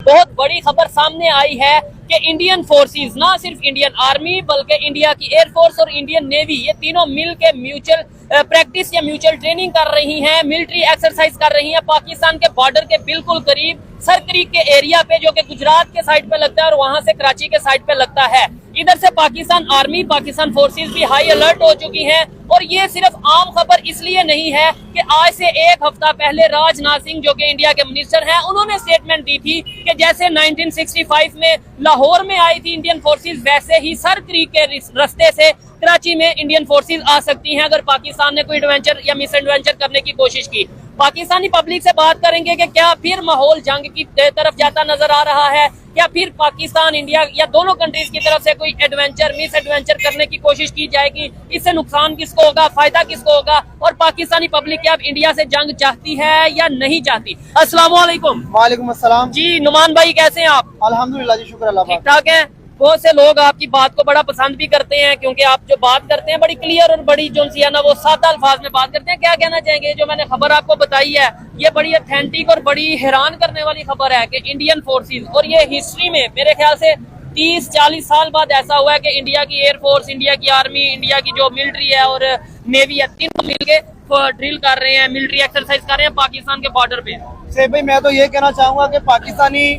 बहुत बड़ी खबर सामने आई है कि इंडियन फोर्सेस, ना सिर्फ इंडियन आर्मी बल्कि इंडिया की एयरफोर्स और इंडियन नेवी, ये तीनों मिल के म्यूचुअल प्रैक्टिस या म्यूचुअल ट्रेनिंग कर रही हैं, मिलिट्री एक्सरसाइज कर रही हैं पाकिस्तान के बॉर्डर के बिल्कुल करीब सर क्रीक के एरिया पे, जो कि गुजरात के साइड पे लगता है और वहां से कराची के साइड पे लगता है। इधर से पाकिस्तान आर्मी, पाकिस्तान फोर्सेस भी हाई अलर्ट हो चुकी हैं। और ये सिर्फ आम खबर इसलिए नहीं है कि आज से एक हफ्ता पहले राजनाथ सिंह, जो कि इंडिया के मिनिस्टर हैं, उन्होंने स्टेटमेंट दी थी कि जैसे 1965 में लाहौर में आई थी इंडियन फोर्सेस, वैसे ही सर क्रीक के रास्ते से कराची में इंडियन फोर्सेस आ सकती हैं अगर पाकिस्तान ने कोई एडवेंचर या मिस एडवेंचर करने की कोशिश की। पाकिस्तानी पब्लिक से बात करेंगे कि क्या फिर माहौल जंग की तरफ जाता नजर आ रहा है, क्या फिर पाकिस्तान, इंडिया या दोनों कंट्रीज की तरफ से कोई एडवेंचर, मिस एडवेंचर करने की कोशिश की जाएगी। इससे नुकसान किसको होगा, फायदा किसको होगा, और पाकिस्तानी पब्लिक क्या अब इंडिया से जंग चाहती है या नहीं चाहती। अस्सलाम वालेकुम। वालेकुम अस्सलाम जी, नुमान भाई कैसे हैं आप? अल्हम्दुलिल्लाह जी, शुक्र अल्लाह। ठीक ठाक है। बहुत से लोग आपकी बात को बड़ा पसंद भी करते हैं, क्योंकि आप जो बात करते हैं बड़ी क्लियर और बड़ी जो सी है ना वो सादा अल्फाज में बात करते हैं। क्या कहना चाहेंगे? जो मैंने खबर आपको बताई है ये बड़ी ऑथेंटिक और बड़ी हैरान करने वाली खबर है कि इंडियन फोर्सेस, और ये हिस्ट्री में मेरे ख्याल से 30-40 साल बाद ऐसा हुआ है कि इंडिया की एयरफोर्स, इंडिया की आर्मी, इंडिया की जो मिलिट्री है और नेवी है, तीनों मिलके ड्रिल कर रहे हैं, मिलिट्री एक्सरसाइज कर रहे हैं पाकिस्तान के बॉर्डर पे। से भाई मैं तो ये कहना चाहूंगा कि पाकिस्तानी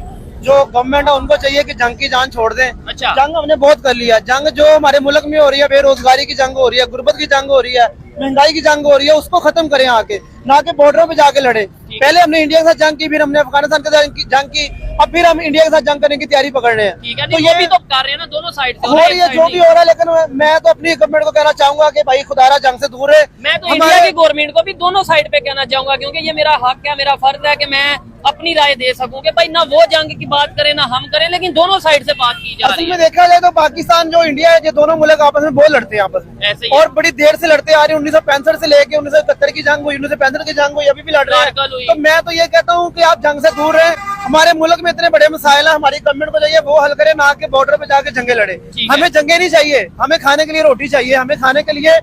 जो गवर्नमेंट है उनको चाहिए कि जंग की जान छोड़ दें। अच्छा। जंग हमने बहुत कर लिया। जंग जो हमारे मुल्क में हो रही है, बेरोजगारी की जंग हो रही है, गुर्बत की जंग हो रही है, महंगाई की जंग हो रही है, उसको खत्म करें आके, ना कि बॉर्डरों पे जाके लड़े। पहले हमने इंडिया के साथ जंग की, फिर हमने अफगानिस्तान के साथ जंग की, अब फिर हम इंडिया के साथ जंग करने की तैयारी पकड़ रहे हैं। तो ये भी तो कर रहे हैं ना, दोनों साइड से हो रही है, जो भी हो रहा है। लेकिन मैं तो अपनी गवर्नमेंट को कहना चाहूंगा कि भाई खुदारा जंग से दूर है। मैं तो इंडिया की गवर्नमेंट को भी दोनों साइड पे कहना चाहूंगा, क्योंकि ये मेरा हक है, मेरा फर्ज है कि मैं अपनी राय दे सकूं कि भाई ना वो जंग की बात करें ना हम करें, लेकिन दोनों साइड से बात की जा रही है। असल में देखा जाए तो पाकिस्तान जो इंडिया है, ये दोनों मुल्क आपस में बहुत लड़ते हैं आपस में, ऐसे ही और बड़ी देर से लड़ते आ रहे हैं। 1965 से लेके 1971 की जंग हुई, 1965 की जंग हुई, अभी भी लड़ रहे हैं। तो मैं तो ये कहता हूँ कि आप जंग से दूर रहें। हमारे मुल्क में इतने बड़े मसाइल है, हमारी गवर्नमेंट को चाहिए वो हल करे, ना कि बॉर्डर पे जाके जंगे लड़े। हमें जंगे नहीं चाहिए, हमें खाने के लिए रोटी चाहिए, हमें खाने के लिए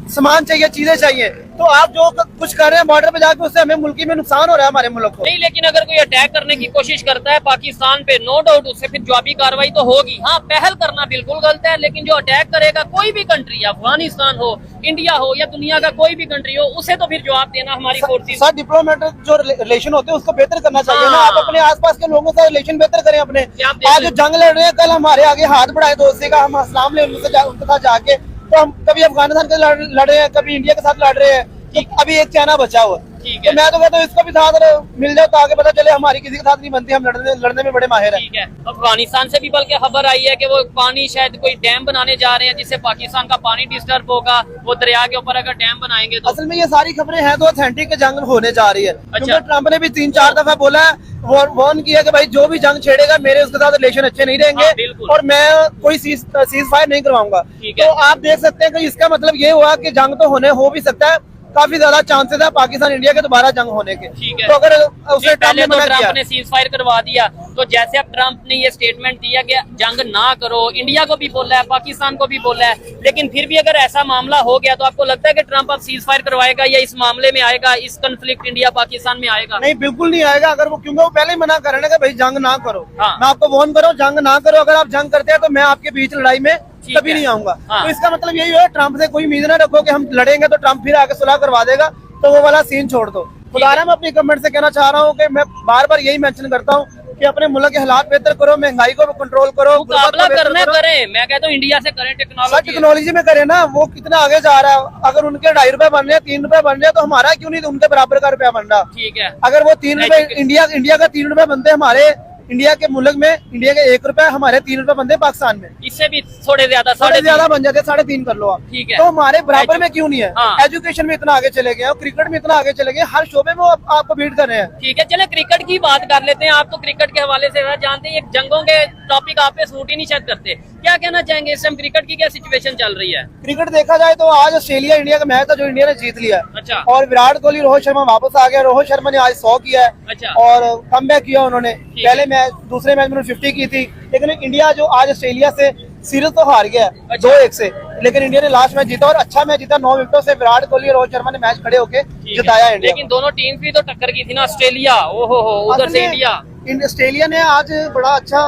सामान चाहिए, चीजें चाहिए। तो आप जो कुछ कर रहे हैं बॉर्डर पे जाके, उससे हमें मुल्की में नुकसान हो रहा है हमारे मुल्क को। नहीं, लेकिन अगर कोई अटैक करने की कोशिश करता है पाकिस्तान पे, नो डाउट उससे फिर जवाबी कार्रवाई तो होगी। हाँ, पहल करना बिल्कुल गलत है, लेकिन जो अटैक करेगा कोई भी कंट्री, अफगानिस्तान हो, इंडिया हो या दुनिया का कोई भी कंट्री हो, उसे तो फिर जवाब देना हमारी फोर्सेस। सर, डिप्लोमेटिक जो रिलेशन होते हैं उसको बेहतर करना चाहिए ना। आप अपने आसपास के लोगों से रिलेशन बेहतर करें अपने। आज जो जंग लड़ रहे हैं, कल हमारे आगे हाथ बढ़ाए दोस्ती का, हम अस्सलाम ले उनके साथ जाके, तो हम कभी अफगानिस्तान के लड़ रहे हैं, कभी इंडिया के साथ लड़ रहे हैं, तो अभी एक चाइना बचा हुआ। तो मैं तो कहता हूँ इसको भी साथ मिल जाए तो आगे पता चले हमारी किसी के साथ नहीं बनती, हम लड़ने में बड़े माहिर हैं। अफगानिस्तान से भी बल्कि खबर आई है कि वो पानी शायद कोई डैम बनाने जा रहे हैं जिससे पाकिस्तान का पानी डिस्टर्ब होगा, वो दरिया के ऊपर अगर डैम बनाएंगे तो। असल में ये सारी खबरें हैं तो ऑथेंटिक के जंग होने जा रही है। क्योंकि ट्रंप ने भी 3-4 दफा बोला है, वार्न किया कि भाई जो भी जंग छेड़ेगा मेरे उसके साथ रिलेशन अच्छे नहीं रहेंगे, और मैं कोई सीज फायर नहीं करवाऊंगा। तो आप देख सकते हैं कि इसका मतलब ये हुआ कि जंग तो हो भी सकता है, काफी ज्यादा चांसेस है पाकिस्तान इंडिया के दोबारा जंग होने के। तो अगर उसे पहले तो ट्रंप ने सीज फायर करवा दिया, तो जैसे अब ट्रंप ने ये स्टेटमेंट दिया कि जंग ना करो, इंडिया को भी बोला है, पाकिस्तान को भी बोला है, लेकिन फिर भी अगर ऐसा मामला हो गया तो आपको लगता है कि ट्रंप अब सीज फायर करवाएगा या इस मामले में आएगा, इस कन्फ्लिक्ट इंडिया पाकिस्तान में आएगा? नहीं, बिल्कुल नहीं आएगा। अगर वो, क्योंकि वो पहले ही मना कर रहे हैं कि भाई जंग ना करो। मैं आपको वार्न करो, जंग ना करो। अगर आप जंग करते हैं तो मैं आपके बीच लड़ाई में कभी नहीं आऊंगा। तो इसका मतलब यही है, ट्रंप से कोई उम्मीद ना रखो कि हम लड़ेंगे तो ट्रंप फिर आके सुलह करवा देगा, तो वो वाला सीन छोड़ दो। खुदारा मैं अपनी गवर्नमेंट से कहना चाह रहा हूँ कि मैं बार बार यही मेंशन करता हूँ कि अपने मुल्क के हालात बेहतर करो, महंगाई को कंट्रोल करो, मुकाबला करना करें। मैं कहता हूँ इंडिया से करें, टेक्नोलॉजी में करें ना। वो कितना आगे जा रहा है, अगर उनके 2.5 रुपए बन रहे हैं, 3 रुपए बन रहे हैं, तो हमारा क्यों नहीं उनके बराबर का रुपया बन रहा? ठीक है। अगर वो 3 रुपए इंडिया का 3 रुपए बनते हमारे इंडिया के मुल्क में, इंडिया के 1 रुपए, हमारे 3 रुपए बनते पाकिस्तान में, इससे भी थोड़े ज्यादा बन जाते, 3.5 कर लो आप। ठीक है। तो हमारे बराबर में क्यों नहीं है? एजुकेशन में इतना आगे चले गए, क्रिकेट में इतना आगे चले गए, हर शोबे में आपको बीट कर रहे हैं। ठीक है, चले क्रिकेट की बात कर लेते हैं। आप तो क्रिकेट के हवाले से जानते हैं, जंगों के टॉपिक आप पे सूट ही नहीं शायद करते। क्या कहना चाहेंगे इस टाइम क्रिकेट की क्या सिचुएशन चल रही है? क्रिकेट देखा जाए तो आज ऑस्ट्रेलिया इंडिया का मैच था जो इंडिया ने जीत लिया। अच्छा। और विराट कोहली, रोहित शर्मा वापस आ गया। रोहित शर्मा ने आज 100 किया है। अच्छा। और कमबैक किया उन्होंने। पहले मैच, दूसरे मैच में 50 की थी, लेकिन इंडिया जो आज ऑस्ट्रेलिया से सीरीज तो हार गया 2-1 से, लेकिन इंडिया ने लास्ट मैच जीता और अच्छा मैच जीता। 9 विकेटों से विराट कोहली और रोहित शर्मा ने मैच खड़े होके जिताया इंडिया। लेकिन दोनों टीम की तो टक्कर की थी ना, ऑस्ट्रेलिया, ओहो उधर से इंडिया। ऑस्ट्रेलिया ने आज बड़ा अच्छा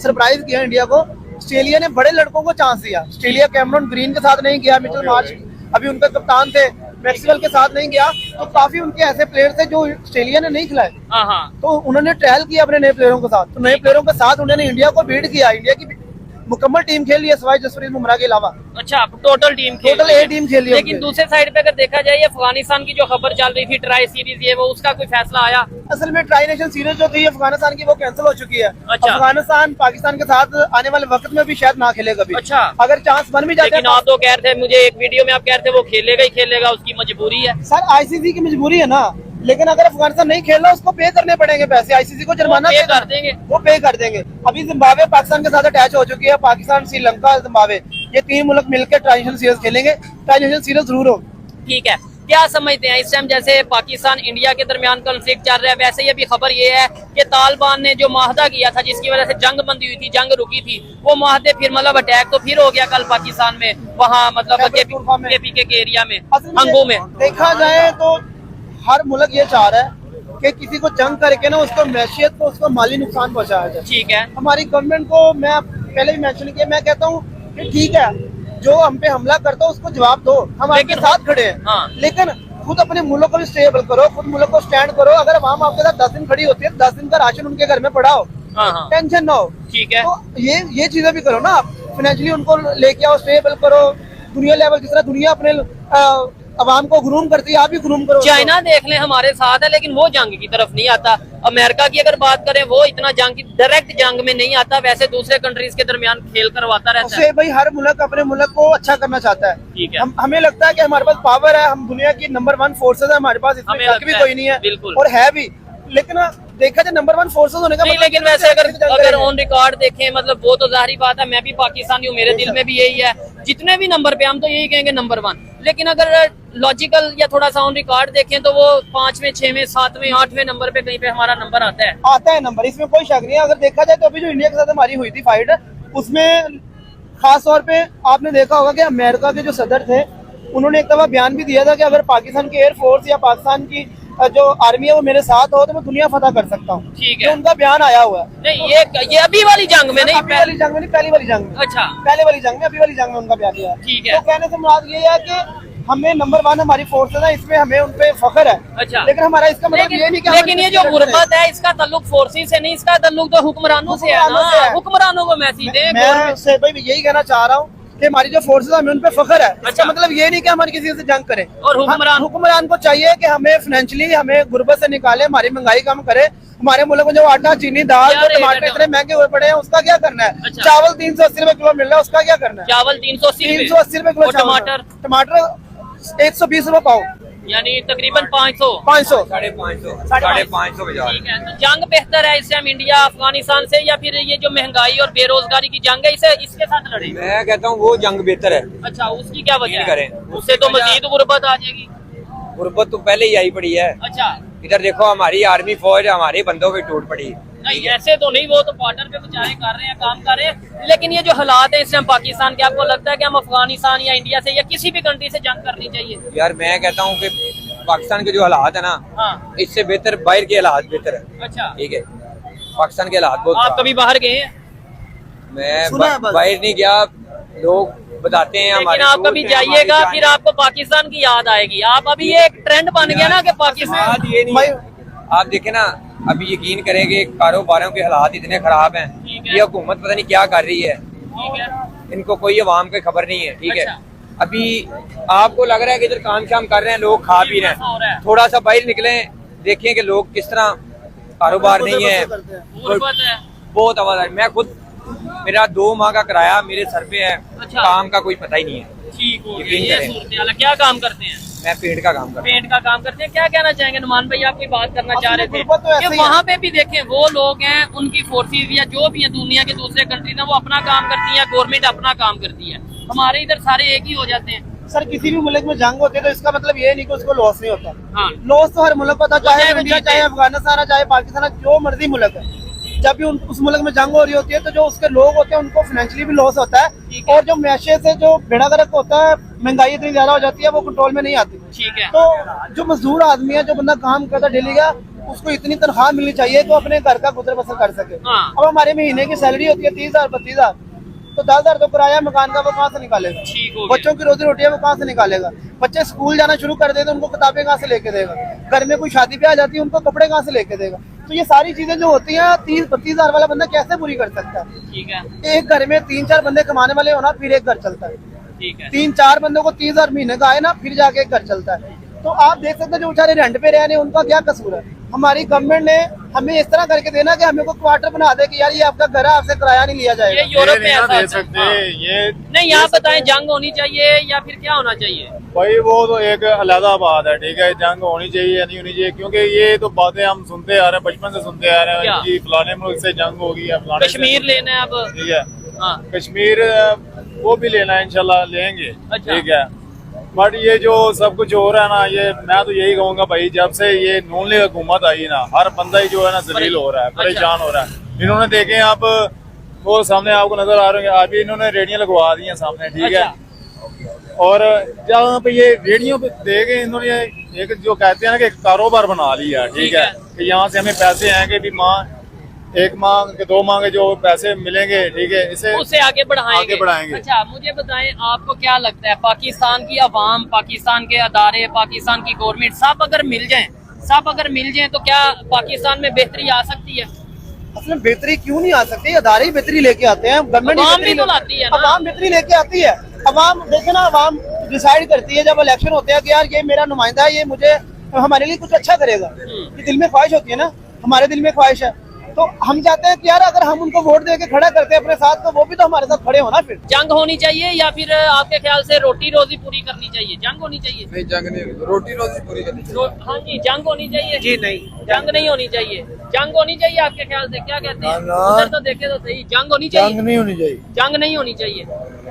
सरप्राइज किया इंडिया को। ऑस्ट्रेलिया ने बड़े लड़कों को चांस दिया। ऑस्ट्रेलिया कैमरन ग्रीन के साथ नहीं गया, मिचेल मार्श अभी उनका कप्तान थे, मैक्सवेल के साथ नहीं गया, तो काफी उनके ऐसे प्लेयर थे जो ऑस्ट्रेलिया ने नहीं खिलाए। तो उन्होंने ट्रायल किया अपने नए प्लेयरों के साथ, तो नए प्लेयरों के साथ उन्होंने इंडिया को बीट किया। इंडिया की मुकम्मल टीम खेल लिया सवाई जसप्रीत बुमराह के अलावा। अच्छा, टोटल टीम ए टीम खेल लिया। लेकिन दूसरे साइड पे अगर देखा जाए ये अफगानिस्तान की जो खबर चल रही थी ट्राई सीरीज ये वो, उसका कोई फैसला आया? असल में ट्राई नेशन सीरीज जो थी अफगानिस्तान की वो कैंसिल हो चुकी है। अच्छा। अफगानिस्तान पाकिस्तान के साथ आने वाले वक्त में भी शायद ना खेले कभी। अच्छा, अगर चांस बन भी जाते लेकिन आप तो कह रहे थे, मुझे एक वीडियो में आप कह रहे थे वो खेलेगा ही खेलेगा, उसकी मजबूरी है। सर आईसीसी की मजबूरी है ना, लेकिन अगर अफगानिस्तान नहीं खेल रहा उसको पे करने पड़ेंगे पैसे, आईसीसी को जुर्माना पे कर देंगे, वो पे कर देंगे। अभी जिम्बाब्वे पाकिस्तान के साथ अटैच हो चुकी है, पाकिस्तान श्रीलंका जिम्बाब्वे ये 3 मुल्क मिलकर ट्रांजिशन सीरीज खेलेंगे, ट्रांजिशन सीरीज जरूर हो। ठीक है, क्या समझते हैं इस टाइम जैसे पाकिस्तान इंडिया के दरमियान कॉन्फ्लिक्ट चल रहा है, वैसे ही अभी खबर ये है कि तालिबान ने जो माहदा किया था जिसकी वजह से जंग बंदी हुई थी, जंग रुकी थी, वो माहदे फिर मतलब अटैक तो फिर हो गया कल पाकिस्तान में, वहाँ मतलब केपीके के एरिया में, हंगू में। देखा जाए तो हर मुल्क ये चाह रहा है कि किसी को जंग करके ना उसको मैशियत को उसको माली नुकसान पहुंचाया जाए। ठीक है, हमारी गवर्नमेंट को मैं पहले भी मेंशन किया, मैं कहता हूँ कि ठीक है जो हम पे हमला करता है उसको जवाब दो, हम आपके साथ खड़े हैं। हाँ। लेकिन खुद अपने मुल्क को भी स्टेबल करो, खुद मुल्क को स्टैंड करो। अगर आवाम आपके साथ 10 दिन खड़ी होती है, 10 दिन का राशन उनके घर में पड़ा हो, टेंशन ना हो। ठीक है, तो ये चीजें भी करो ना, आप फाइनेंशियली उनको लेके आओ, स्टेबल करो दुनिया लेवल, जिस तरह दुनिया अपने अवाम को ग्रूम करती है, आप भी ग्रूम करो। चाइना देख लें हमारे साथ है, लेकिन वो जंग की तरफ नहीं आता। अमेरिका की अगर बात करें वो इतना जंग की डायरेक्ट जंग में नहीं आता, वैसे दूसरे कंट्रीज के दरमियान खेल करवाता रहता है। भाई हर मुल्क अपने मुल्क को अच्छा करना चाहता है। ठीक है, हमें लगता है कि हमारे पास पावर है, हम दुनिया की नंबर 1 फोर्सेज है हमारे पास, इसमें शक भी कोई नहीं है, बिल्कुल, और है भी। लेकिन देखा जाए नंबर 1 फोर्सेज होने का नहीं, मतलब लेकिन वैसे अगर ऑन रिकॉर्ड देखें मतलब वो तो जाहिर बात है, मैं भी पाकिस्तानी हूँ, मेरे दिल में भी यही है, जितने भी नंबर पे हम तो यही कहेंगे नंबर 1। लेकिन अगर लॉजिकल या थोड़ा सा ऑन रिकॉर्ड देखें तो वो 5वें 6वें 7वें 8वें नंबर पे कहीं पे हमारा नंबर आता है नंबर, इसमें कोई शक नहीं है। अगर देखा जाए तो अभी जो इंडिया के साथ हमारी हुई थी फाइट, उसमें खास तौर पे आपने देखा होगा कि अमेरिका के जो सदर थे उन्होंने एक दफा बयान भी दिया था कि अगर पाकिस्तान की एयरफोर्स या पाकिस्तान की जो आर्मी है वो मेरे साथ हो तो मैं दुनिया फतह कर सकता हूँ। ठीक है, उनका बयान आया हुआ है। नहीं ये अभी वाली जंग में नहीं, अभी वाली जंग में नहीं, पहली वाली जंग में। अच्छा, पहले वाली जंग में, अभी वाली जंग में उनका बयान आया। ठीक है, तो कहने से मुराद ये है कि हमें नंबर 1 हमारी फोर्सेज है, इसमें हमें उन पे फख्र है। अच्छा, लेकिन हमारा इसका मतलब ये नहीं कि लेकिन ये जो गुर्बत है इसका ताल्लुक फोर्सेज से नहीं, इसका ताल्लुक तो हुक्मरानों से है ना। हुक्मरानों को मैसेज दे। मैं से भाई यही कहना चाह रहा हूँ कि हमारी जो फोर्सेज हमें उन पे फख्र है। इसका मतलब ये नहीं कि हमारी किसी से जंग करें। और हुक्मरान को चाहिए कि हमें फाइनेंशियली हमें गुर्बत से निकाले, हमारी महंगाई कम करे। हमारे मुल्क में जो आटा, चीनी, दाल, टमाटर इतने महंगे हुए पड़े हैं, उसका क्या करना है? चावल 380 रुपए किलो मिल रहा है, उसका क्या करना है? चावल 380 रुपए किलो, टमाटर 120 रुपए पाओ, यानी तकरीबन 500 550 ठीक है। तो जंग बेहतर है इस टाइम इंडिया अफगानिस्तान से, या फिर ये जो महंगाई और बेरोजगारी की जंग है इसे इसके साथ लड़े? मैं कहता हूँ वो जंग बेहतर है। अच्छा, उसकी क्या वजह करें? उससे तो मजीद गुर्बत आ जाएगी। गुर्बत तो पहले ही आई पड़ी है। अच्छा, इधर देखो हमारी आर्मी फौज हमारे बंदों पे टूट पड़ी। नहीं ऐसे तो नहीं, वो तो बॉर्डर पे बेचारे कर रहे हैं, काम कर रहे हैं। लेकिन ये जो हालात है इस टाइम पाकिस्तान के, आपको लगता है कि हम अफगानिस्तान या इंडिया से या किसी भी कंट्री से जंग करनी चाहिए? यार मैं कहता हूँ कि पाकिस्तान के जो हालात है ना, हाँ, इससे बेहतर बाहर के हालात बेहतर है। अच्छा, ठीक है, पाकिस्तान के हालात बहुत। आप कभी बाहर गए हैं? मैं बाहर नहीं गया, लोग बताते हैं लेकिन आप कभी जाइएगा फिर आपको पाकिस्तान की याद आएगी। आप अभी ये एक ट्रेंड बन गया ना कि पाकिस्तान, ये नहीं, आप देखे ना अभी यकीन करेंगे कारोबारों के हालात इतने खराब हैं, ये हुकूमत पता नहीं क्या कर रही है, ठीक है, इनको कोई अवाम की खबर नहीं है। ठीक है, अच्छा। अभी आपको लग रहा है कि इधर काम शाम कर रहे हैं लोग, खा पी रहे हैं, थोड़ा सा बाहर निकले देखें कि लोग किस तरह, कारोबार नहीं है, बहुत आवाज है। मैं खुद, मेरा 2 माह का किराया मेरे सर पे है। अच्छा। काम का कोई पता ही नहीं है। ठीक हो गया, ये सूरत हाल है। क्या काम करते हैं? मैं पेंट का काम करता हूँ। पेंट का काम करते हैं। क्या कहना चाहेंगे नुमान भाई, आप कोई बात करना चाह रहे थे तो कि वहाँ पे भी देखें वो लोग हैं, उनकी फोर्सेज या जो भी है दुनिया के दूसरे कंट्री ना, वो अपना काम करती है, गवर्नमेंट अपना काम करती है, हमारे इधर सारे एक ही हो जाते हैं। सर किसी भी मुल्क में जंग होती है तो इसका मतलब ये नहीं कि उसको लॉस नहीं होता। हाँ, लॉस तो हर मुल्क को होता, चाहे इंडिया, चाहे अफगानिस्तान है, चाहे पाकिस्तान है, जो मर्जी मुल्क है। जब भी उस मुल्क में जंग हो रही होती है तो जो उसके लोग होते हैं उनको फाइनेंशियली भी लॉस होता है, और जो मैशे से जो बेड़ा गर्क होता है, महंगाई इतनी ज्यादा हो जाती है, वो कंट्रोल में नहीं आती। ठीक है। तो जो मजदूर आदमी है, जो बंदा काम करता है डेली का, उसको इतनी तनख्वाह मिलनी चाहिए तो अपने घर का गुजर बसर कर सके। हाँ। अब हमारे महीने की सैलरी होती है 30,000 32,000, तो 10,000 तो किराया मकान का वो कहाँ से निकालेगा? ठीक हो गया। बच्चों की रोजी रोटी है वो कहाँ से निकालेगा? बच्चे स्कूल जाना शुरू कर देते उनको किताबें कहाँ से लेके देगा? घर में कोई शादी पे आ जाती है उनको कपड़े कहाँ से लेके देगा? तो ये सारी चीजें जो होती हैं 30-32,000 वाला बंदा कैसे पूरी कर सकता है? ठीक है, एक घर में 3-4 बंदे कमाने वाले होना फिर एक घर चलता है। ठीक है। 3-4 बंदों को 30,000 महीने का आए ना फिर जाके एक घर चलता है। तो आप देख सकते हैं जो बेचारे रेंट पे रह रहे हैं उनका क्या कसूर है? हमारी गवर्नमेंट ने हमें इस तरह करके देना कि हमें को क्वार्टर बना दे कि यार ये आपका घर है, आपसे किराया नहीं लिया ये जाएगा। यूरोप में ऐसा दे होता है। सकते हाँ। ये नहीं, यहाँ बताएं जंग होनी चाहिए या फिर क्या होना चाहिए? भाई वो तो एक अलग बात है, ठीक है, जंग होनी चाहिए या नहीं होनी चाहिए, क्योंकि ये तो बातें हम सुनते आ रहे हैं, बचपन से सुनते आ रहे क्या? हैं कि फलाने मुल्क से जंग होगी या फलाने से- कश्मीर लेना है अब। ठीक है, हाँ। कश्मीर वो भी लेना है, इंशाल्लाह लेंगे। अच्छा। ठीक है, बट ये जो सब कुछ हो रहा है ना, ये मैं तो यही कहूंगा भाई, जब से ये नून लीग हुकूमत आई ना, हर बंदा ही जो है ना जलील हो रहा है, अच्छा। परेशान हो रहा है। इन्होंने देखे आप वो सामने आपको नजर आ रहे हैं, अभी इन्होंने रेडियां लगवा दी हैं सामने, ठीक है, और जहाँ पे ये रेडियो पे देखे इन्होंने एक जो कहते हैं ना कि एक कारोबार बना लिया, ठीक है, कि यहाँ से हमें पैसे आएंगे भी एक माह के 2 माह के जो पैसे मिलेंगे, ठीक है, इसे उसे आगे बढ़ाएंगे। अच्छा, मुझे बताएं आपको क्या लगता है, पाकिस्तान की आवाम, पाकिस्तान के अदारे, पाकिस्तान की गवर्नमेंट सब अगर मिल जाएं तो क्या पाकिस्तान में बेहतरी आ सकती है? असल में बेहतरी क्यों नहीं आ सकती? अदारे ही बेहतरी लेके आते हैं, गवर्नमेंट अवाम भी तो लाती है ना। अवाम बेहतरी लेके आती है। अवाम देखे ना, अवाम डिसाइड करती है जब इलेक्शन होते हैं कि यार ये मेरा नुमाइंदा है, ये मुझे हमारे लिए कुछ अच्छा करेगा। ये दिल में ख्वाहिश होती है ना, हमारे दिल में ख्वाहिश है, तो हम चाहते हैं कि यार अगर हम उनको वोट दे के खड़ा करते हैं अपने साथ, तो वो भी तो हमारे साथ खड़े हो ना। फिर जंग होनी चाहिए या फिर आपके ख्याल से रोटी रोजी पूरी करनी चाहिए? जंग होनी चाहिए? नहीं, जंग नहीं, रोटी रोजी पूरी करनी चाहिए। हाँ जी, जंग होनी चाहिए? जी नहीं, जंग नहीं होनी चाहिए। जंग होनी चाहिए आपके ख्याल से? क्या कहते हैं? ना। उधर तो देखे तो सही, जंग होनी चाहिए? नहीं होनी चाहिए। जंग नहीं होनी चाहिए।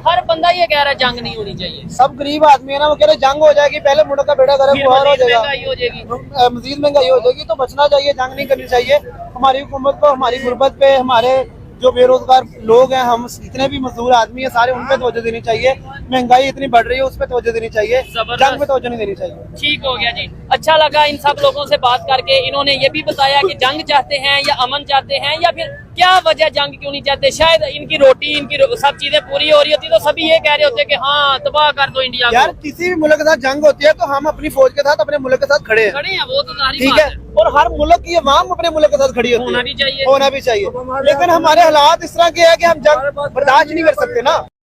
हर बंदा ये कह रहा है जंग नहीं होनी चाहिए। सब गरीब आदमी है ना, वो कह रहे जंग हो जाएगी, पहले मुल्क का बेड़ा गर्क फिर बुहार हो मजीद जाएगा, महंगाई हो जाएगी। मजीद महंगाई हो जाएगी, तो बचना चाहिए, जंग नहीं करनी चाहिए। हमारी हुकूमत को हमारी गुर्बत पे, हमारे जो बेरोजगार लोग हैं, हम जितने भी मजदूर आदमी है सारे, उन पे तवज्जो देनी चाहिए। महंगाई इतनी बढ़ रही है, उस पर तवज्जो देनी चाहिए, जबरदस्त। जंग पे तवज्जो नहीं देनी चाहिए। ठीक हो गया जी, अच्छा लगा इन सब लोगों से बात करके। इन्होंने ये भी बताया कि जंग चाहते हैं या अमन चाहते हैं, या फिर क्या वजह जंग क्यों नहीं चाहते। शायद इनकी रोटी, सब चीजें पूरी हो रही होती तो सभी ये कह रहे होते कि हाँ तबाह कर दो इंडिया यार को। किसी भी मुल्क के साथ जंग होती है तो हम अपनी फौज के साथ अपने मुल्क के साथ खड़े हैं, खड़े हैं, वो तो जाहिर ठीक बात है, और हर मुल्क की अवाम अपने मुल्क के साथ खड़ी होती होना है, भी चाहिए। होना भी चाहिए। लेकिन हमारे हालात इस तरह के हैं कि हम जंग बर्दाश्त नहीं कर सकते ना।